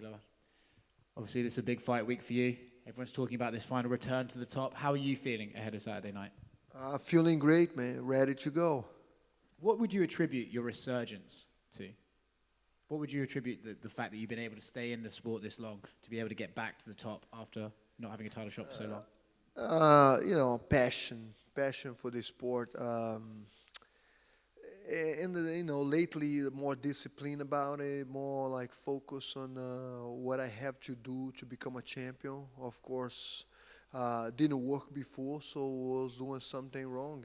Glover. Obviously, this is a big fight week for you. Everyone's talking about this final return to the top. How are you feeling ahead of Saturday night? Feeling great, man. Ready to go. What would you attribute your resurgence to? What would you attribute the fact that you've been able to stay in the sport this long, to be able to get back to the top after not having a title shot for so long? Passion for the sport. Lately, more discipline about it, more like focus on what I have to do to become a champion. Of course, didn't work before, so I was doing something wrong.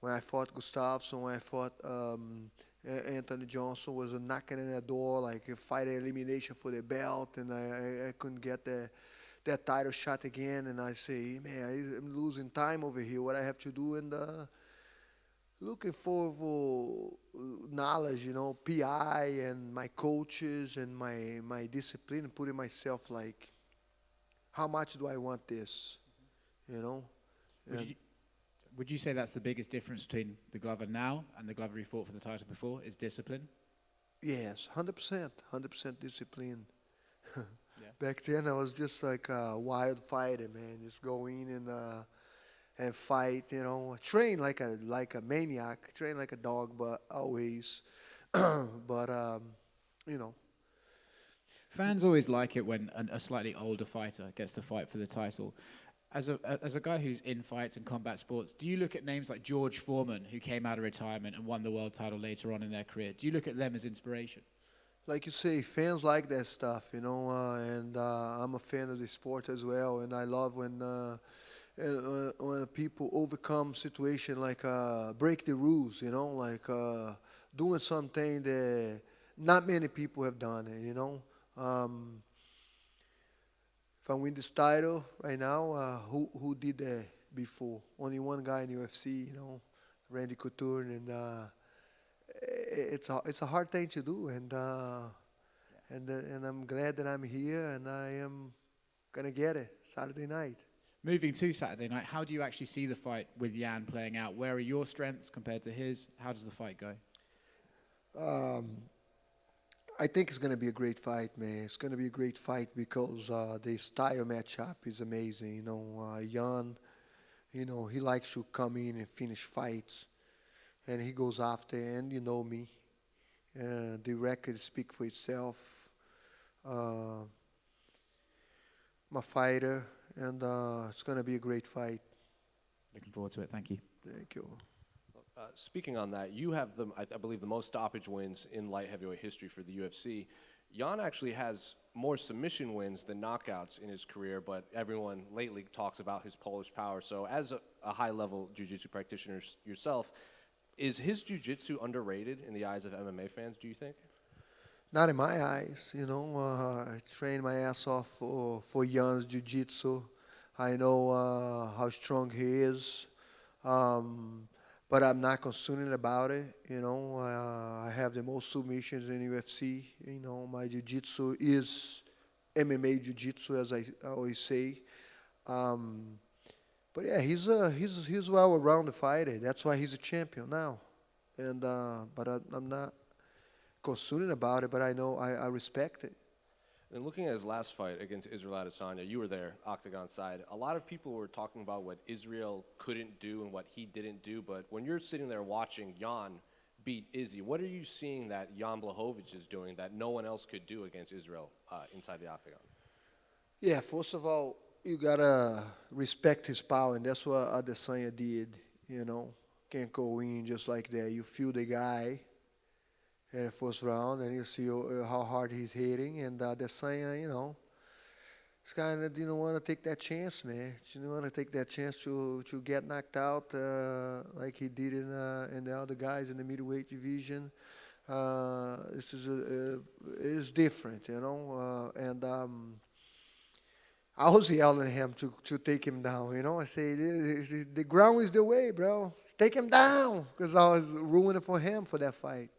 When I fought Gustafsson, when I fought Anthony Johnson, was knocking in the door, like a fight elimination for the belt, and I couldn't get that title shot again. And I say, man, I'm losing time over here. What I have to do, and looking for knowledge, PI and my coaches and my discipline, putting myself like, how much do I want this, Would you say that's the biggest difference between the Glover now and the Glover he fought for the title before, is discipline? Yes, 100% discipline. Yeah. Back then I was just like a wild fighter, man, just go in and fight, train like a maniac, train like a dog, but always, Fans always like it when a slightly older fighter gets to fight for the title. As a guy who's in fights and combat sports, do you look at names like George Foreman, who came out of retirement and won the world title later on in their career? Do you look at them as inspiration? Like you say, fans like that stuff, and I'm a fan of the sport as well, and I love when people overcome situation like break the rules, like doing something that not many people have done it, If I win this title right now, who did that before? Only one guy in UFC, Randy Couture, and it's a hard thing to do, and I'm glad that I'm here, and I am gonna get it Saturday night. Moving to Saturday night, how do you actually see the fight with Jan playing out? Where are your strengths compared to his? How does the fight go? I think it's going to be a great fight, man. It's going to be a great fight because the style matchup is amazing. Jan, he likes to come in and finish fights, and he goes after, and you know me. The record speaks for itself. I'm a fighter, and it's going to be a great fight. Looking forward to it. Thank you. Thank you. Speaking on that, you have I believe the most stoppage wins in light heavyweight history for the UFC. Jan actually has more submission wins than knockouts in his career, but everyone lately talks about his Polish power. So as a high-level jiu-jitsu practitioner yourself, is his jiu-jitsu underrated in the eyes of MMA fans, do you think? Not in my eyes, I trained my ass off for Jan's jiu-jitsu. I know how strong he is. But I'm not concerned about it. I have the most submissions in UFC. My jiu-jitsu is MMA jiu-jitsu, as I always say. But yeah, he's well-rounded fighter. That's why he's a champion now. And but I'm not concerned about it. But I know I respect it. And looking at his last fight against Israel Adesanya, you were there, octagon side. A lot of people were talking about what Israel couldn't do and what he didn't do. But when you're sitting there watching Jan beat Izzy, what are you seeing that Jan Blachowicz is doing that no one else could do against Israel inside the octagon? Yeah, first of all, you gotta respect his power, and that's what Adesanya did. Can't go in just like that. You feel the guy. In the first round, and you see how hard he's hitting, and Adesanya, this guy didn't want to take that chance, man. He didn't want to take that chance to get knocked out like he did in the other guys in the middleweight division. This is different, and I was yelling at him to take him down, I say, the ground is the way, bro. Take him down, because I was ruining for him for that fight.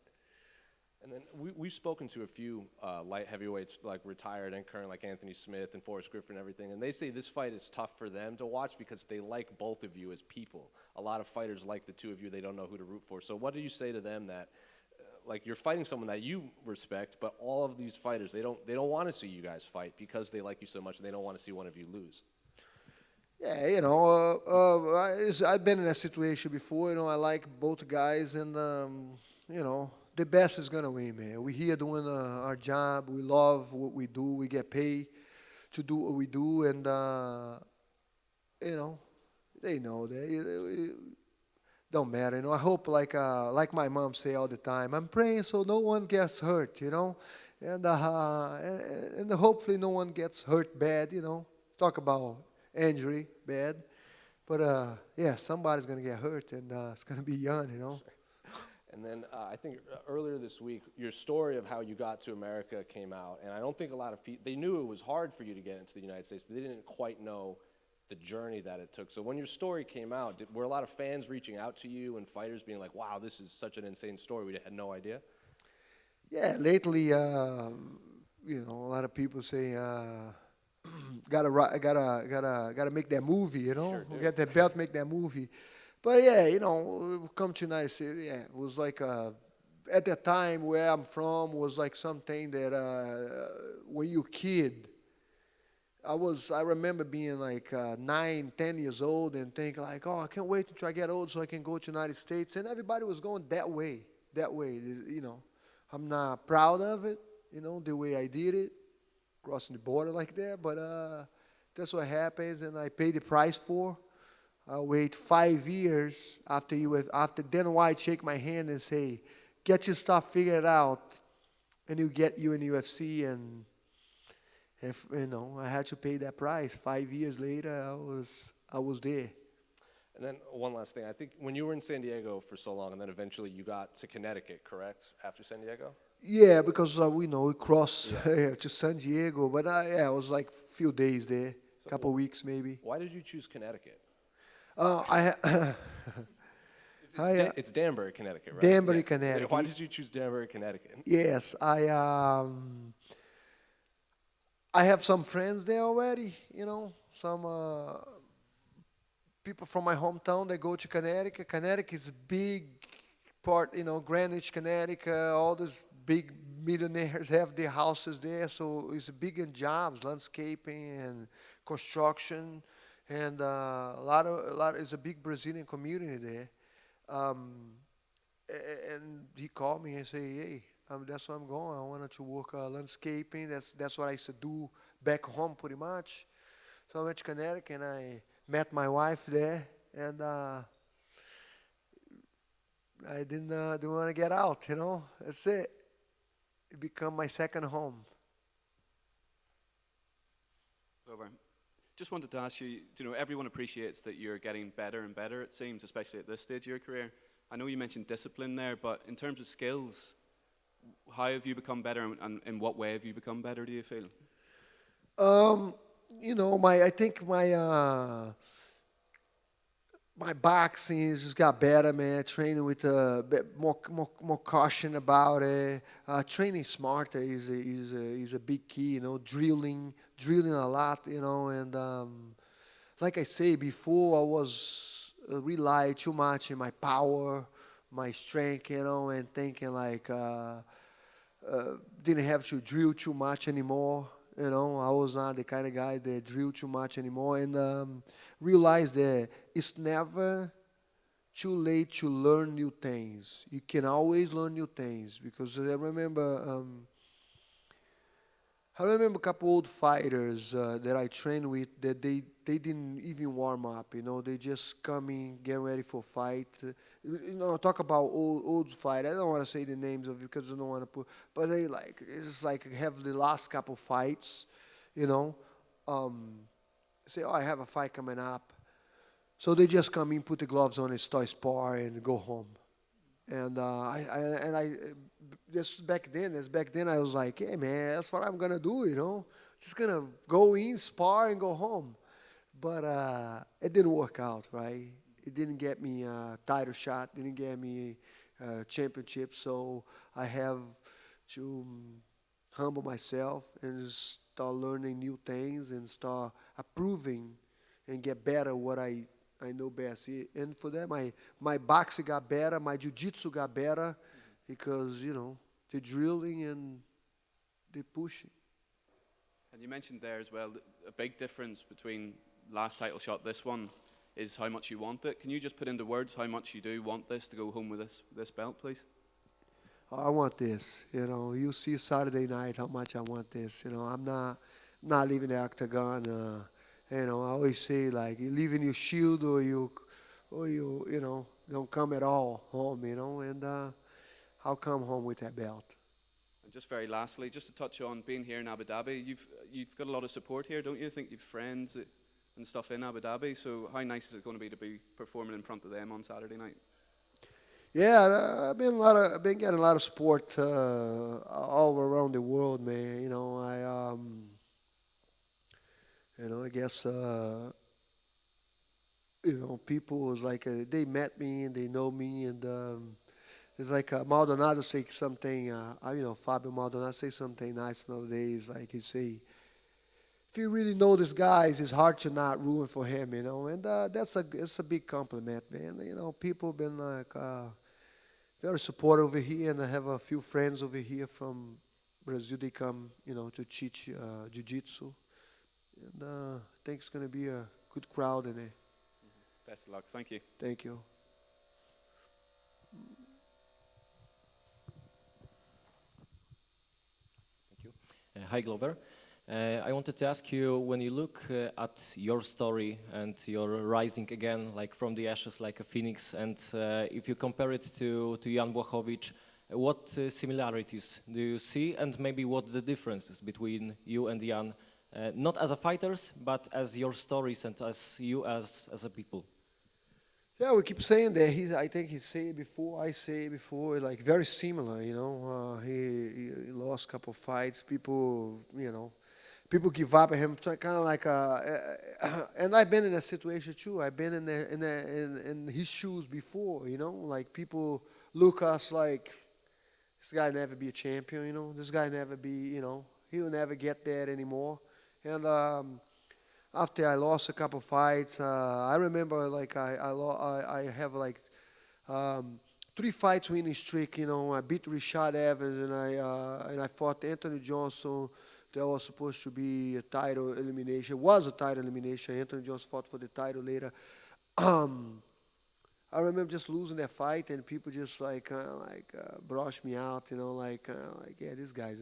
And then we've spoken to a few light heavyweights, like retired and current, like Anthony Smith and Forrest Griffin and everything, and they say this fight is tough for them to watch because they like both of you as people. A lot of fighters like the two of you. They don't know who to root for. So what do you say to them that like you're fighting someone that you respect, but all of these fighters, they don't want to see you guys fight because they like you so much, and they don't want to see one of you lose. Yeah, I've been in that situation before. I like both guys, and the best is gonna win, man. We're here doing our job. We love what we do. We get paid to do what we do, and you know, they know that. It don't matter. I hope, like my mom say all the time, I'm praying so no one gets hurt. And hopefully no one gets hurt bad. Talk about injury bad, but yeah, somebody's gonna get hurt, and it's gonna be Jan. And then I think earlier this week, your story of how you got to America came out, and I don't think a lot of people, they knew it was hard for you to get into the United States, but they didn't quite know the journey that it took. So when your story came out, were a lot of fans reaching out to you and fighters being like, wow, this is such an insane story, we had no idea? Yeah, lately, a lot of people say, gotta make that movie, Sure do. get that belt, make that movie. But yeah, come to United States, yeah, it was like, at that time where I'm from was like something that when you're a kid, I remember being like 9, 10 years old and thinking like, oh, I can't wait until I get old so I can go to United States. And everybody was going that way. I'm not proud of it, the way I did it, crossing the border like that. But that's what happens, and I paid the price for. I wait 5 years after Dan White shake my hand and say, get your stuff figured out, and he'll get you in the UFC. And if I had to pay that price. 5 years later, I was there. And then one last thing. I think when you were in San Diego for so long, and then eventually you got to Connecticut, correct, after San Diego? Yeah, because we crossed to San Diego, but I was like a few days there, a couple weeks maybe. Why did you choose Connecticut? It's Danbury, Connecticut, right? Danbury, Connecticut. Why did you choose Danbury, Connecticut? Yes, I have some friends there already, some people from my hometown, they go to Connecticut. Connecticut is a big part, Greenwich, Connecticut, all these big millionaires have their houses there, so it's big in jobs, landscaping and construction, and it's a big Brazilian community there. And he called me and said, hey, that's where I'm going. I wanted to work landscaping. That's what I used to do back home pretty much. So I went to Connecticut and I met my wife there, and I didn't want to get out, That's it. It became my second home. Over. Just wanted to ask you, everyone appreciates that you're getting better and better, it seems, especially at this stage of your career. I know you mentioned discipline there, but in terms of skills, how have you become better, and in what way have you become better, do you feel? I think my boxing has just got better, man. Training with a bit more caution about it. Training smarter is a big key. Drilling a lot. And like I say before, I was rely too much in my power, my strength, and thinking like didn't have to drill too much anymore. I was not the kind of guy that drill too much anymore, and realized that it's never too late to learn new things. You can always learn new things, because I remember a couple old fighters that I trained with that they didn't even warm up. They just come in, get ready for fight. Talk about old fight. I don't want to say the names of it because I don't want to put. But it's like have the last couple fights. Say, oh, I have a fight coming up. So they just come in, put the gloves on, and start spar and go home. And I just back then I was like, hey man, that's what I'm gonna do, just gonna go in, spar, and go home. But it didn't work out, right? It didn't get me a title shot, didn't get me a championship. So I have to humble myself and start learning new things and start approving and get better what I know best. And for that, my boxing got better, my jiu-jitsu got better, because, you know, they're drilling and they're pushing. And you mentioned there as well, a big difference between last title shot, this one, is how much you want it. Can you just put into words how much you do want this to go home with this belt, please? I want this, you know. You see Saturday night how much I want this. You know, I'm not leaving the octagon. You know, I always say like you leaving your shield or you don't come at all home. You know, and I'll come home with that belt. And just very lastly, just to touch on being here in Abu Dhabi, you've got a lot of support here, don't you? I think you've friends and stuff in Abu Dhabi. So how nice is it going to be performing in front of them on Saturday night? Yeah, I've been getting a lot of support all around the world, man. You know, I guess people was like they met me and they know me, and it's like Maldonado say something. Fabio Maldonado say something nice nowadays. Like he say, if you really know these guys, it's hard to not root for him, you know. And it's a big compliment, man. You know, people been like very supportive over here, and I have a few friends over here from Brazil. They come, you know, to teach jiu-jitsu, and I think it's gonna be a good crowd in there. Best of luck. Thank you. Thank you. Thank you. Hi, Glover. I wanted to ask you, when you look at your story and you're rising again, like from the ashes, like a phoenix, and if you compare it to Jan Blachowicz, what similarities do you see, and maybe what the differences between you and Jan, not as a fighters, but as your stories and as you as a people? Yeah, we keep saying that. I think he said it before. I say it before. Like very similar, you know. He lost a couple of fights. People, you know, people give up at him. Kind of like, and I've been in a situation too. I've been in his shoes before, you know. Like people look us like this guy never be a champion, you know. This guy never be, you know, he will never get there anymore. And after I lost a couple fights, I remember like I have like 3 fights winning streak. You know, I beat Rashad Evans and I fought Anthony Johnson. That was supposed to be a title elimination. It was a title elimination. Anthony Johnson fought for the title later. I remember just losing that fight, and people just like brush me out. You know, like yeah, this guy's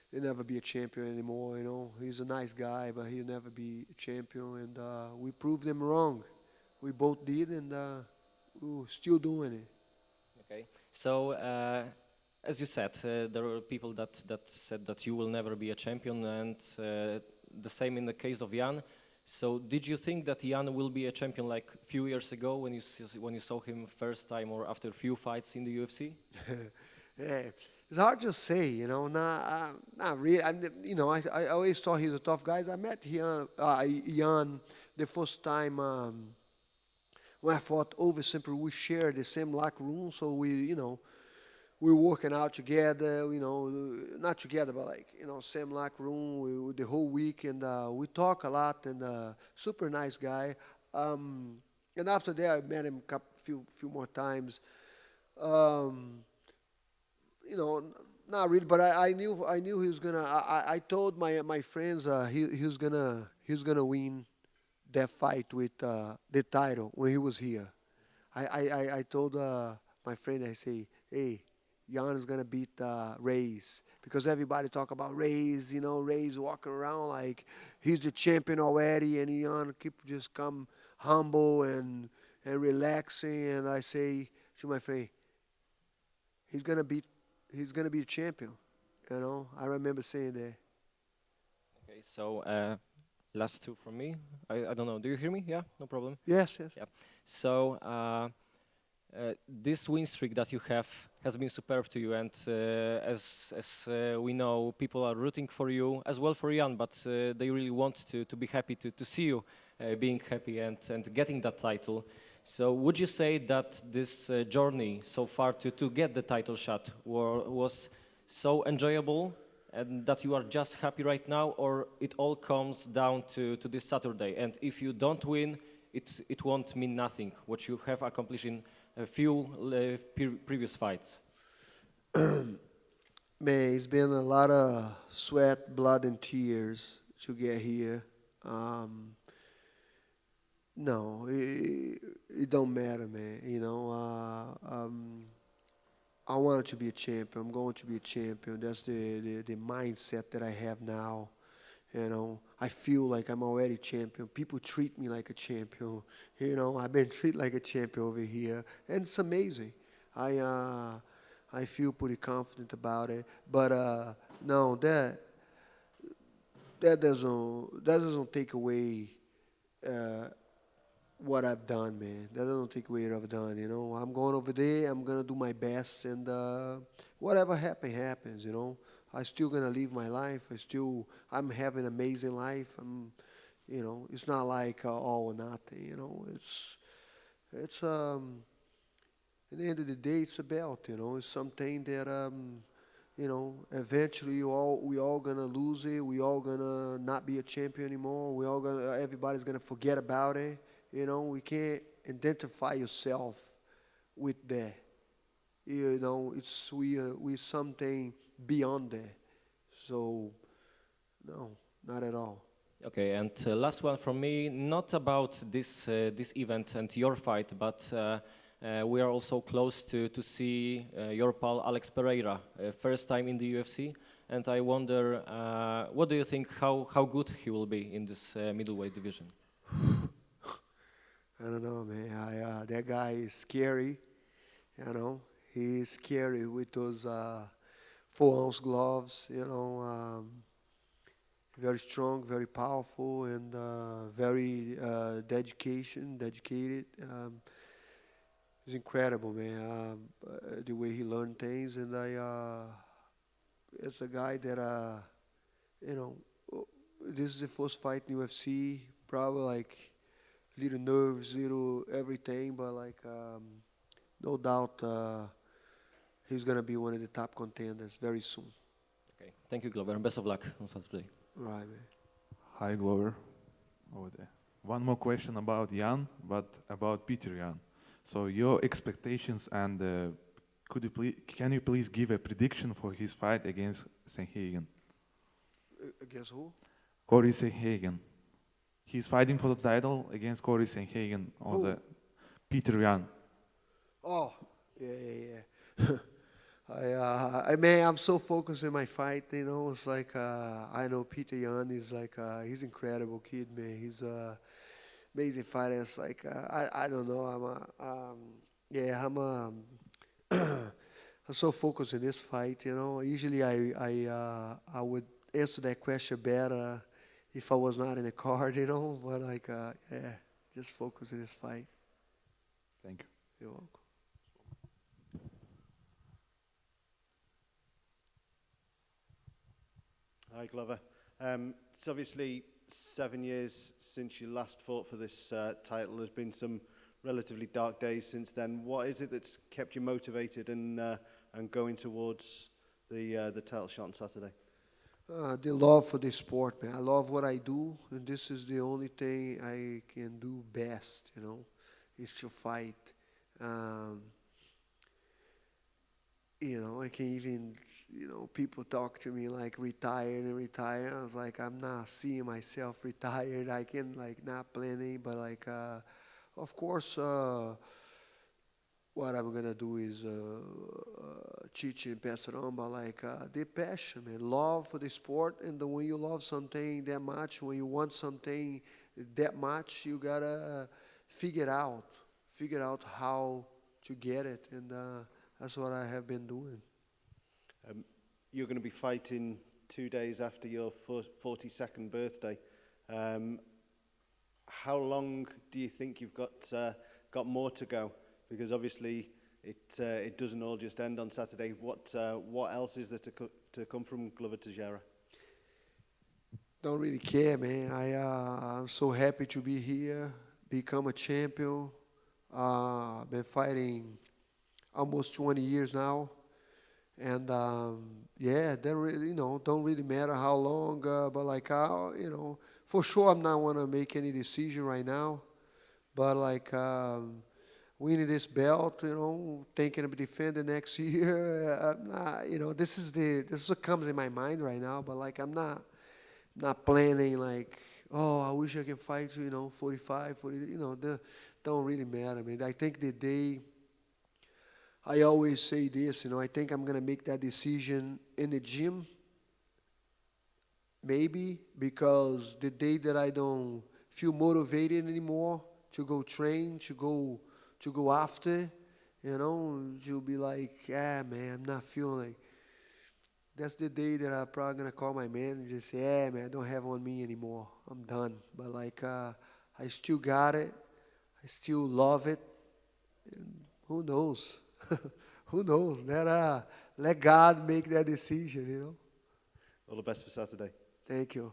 he'll never be a champion anymore, you know. He's a nice guy, but he'll never be a champion. And we proved them wrong. We both did, and we're still doing it. Okay. So, as you said, there are people that said that you will never be a champion, and the same in the case of Jan. So, did you think that Jan will be a champion like a few years ago when you saw him first time, or after a few fights in the UFC? Yeah. It's hard to say, you know. Not really. I always thought he was a tough guy. I met Jan the first time when I fought over Simple. We shared the same locker room, so we were working out together. You know, not together, but like same locker room the whole week, and we talk a lot. And super nice guy. And after that, I met him a few more times. Not really, but I knew he was gonna. I told my friends he was gonna win that fight with the title when he was here. I told my friend, I say, hey, Jan is gonna beat Reyes, because everybody talk about Reyes. You know, Reyes walking around like he's the champion already, and Jan just come humble and relaxing. And I say to my friend, he's gonna be a champion. You know, I remember saying that. Okay, so last two from me. I don't know. Do you hear me? Yeah, no problem. Yes. Yeah. So this win streak that you have has been superb to you, and as we know, people are rooting for you as well for Jan, but they really want to be happy to see you being happy and getting that title. So would you say that this journey so far to get the title shot was so enjoyable and that you are just happy right now, or it all comes down to this Saturday? And if you don't win, it won't mean nothing, what you have accomplished in a few previous fights? Man, it's been a lot of sweat, blood, and tears to get here. Um, no, it don't matter, man. I wanted to be a champion. I'm going to be a champion. That's the mindset that I have now. I feel like I'm already champion. People treat me like a champion. I've been treated like a champion over here, and it's amazing. I I feel pretty confident about it. But no, that doesn't take away uh, what I've done, man. That doesn't take away what I've done. I'm going over there. I'm gonna do my best, and whatever happens. I still gonna live my life. I'm having an amazing life. It's not like all or nothing. It's at the end of the day, it's a belt. It's something that eventually we all gonna lose it. We all gonna not be a champion anymore. Everybody's gonna forget about it. We can't identify yourself with that. We something beyond that. So no, not at all. Okay, and last one from me, not about this event and your fight, but we are also close to see your pal Alex Pereira, first time in the UFC, and I wonder, what do you think, how good he will be in this middleweight division? I don't know, man. That guy is scary. He is scary with those 4-ounce gloves. Very strong, very powerful, and very dedicated. He's incredible, man. The way he learned things, and it's a guy that you know, this is the first fight in UFC. Probably like little nerves, little everything, but no doubt he's gonna be one of the top contenders very soon. Okay, thank you, Glover, and best of luck on Saturday. Right, man. Hi, Glover. Over there. One more question about Jan, but about Peter Jan. So your expectations and can you please give a prediction for his fight against Sanhagen? Against who? Corey Sanhagen. He's fighting for the title against Corey Sanhagen on the Peter Jan. Oh, yeah. I'm so focused in my fight. It's like I know Peter Yan is he's incredible kid, man. He's amazing fighter. It's like I don't know. I'm so focused in this fight. Usually I would answer that question better if I was not in a card. But just focus in this fight. Thank you. You're welcome. Hi, Glover. It's obviously 7 years since you last fought for this title. There's been some relatively dark days since then. What is it that's kept you motivated and going towards the title shot on Saturday? The love for the sport, man. I love what I do, and this is the only thing I can do best, is to fight. I can even, people talk to me like retired and retire. I was like, I'm not seeing myself retired. I can not planning, but of course, what I'm gonna do is teach and pass it on. But the passion, man, love for the sport, and when you love something that much, when you want something that much, you gotta figure out how to get it, and that's what I have been doing. You're going to be fighting 2 days after your 42nd birthday. How long do you think you've got more to go? Because obviously it doesn't all just end on Saturday. What else is there to come from Glover Teixeira? Don't really care, man. I'm so happy to be here, become a champion. Been fighting almost 20 years now. And that really, don't really matter how long, but for sure I'm not want to make any decision right now. But winning this belt, you know, thinking of defending next year. I'm not, you know, this is what comes in my mind right now. But like, I'm not planning like, oh, I wish I can fight, you know, 45, 40, you know, don't really matter. I mean, I think the day, I always say this, you know, I think I'm going to make that decision in the gym, maybe, because the day that I don't feel motivated anymore to go train, to go after, you know, you'll be like, yeah, man, I'm not feeling like. That's the day that I'm probably gonna call my manager and say, yeah, man, I don't have on me anymore. I'm done. But like, I still got it. I still love it. And who knows? Who knows? Let God make that decision, you know. All the best for Saturday. Thank you.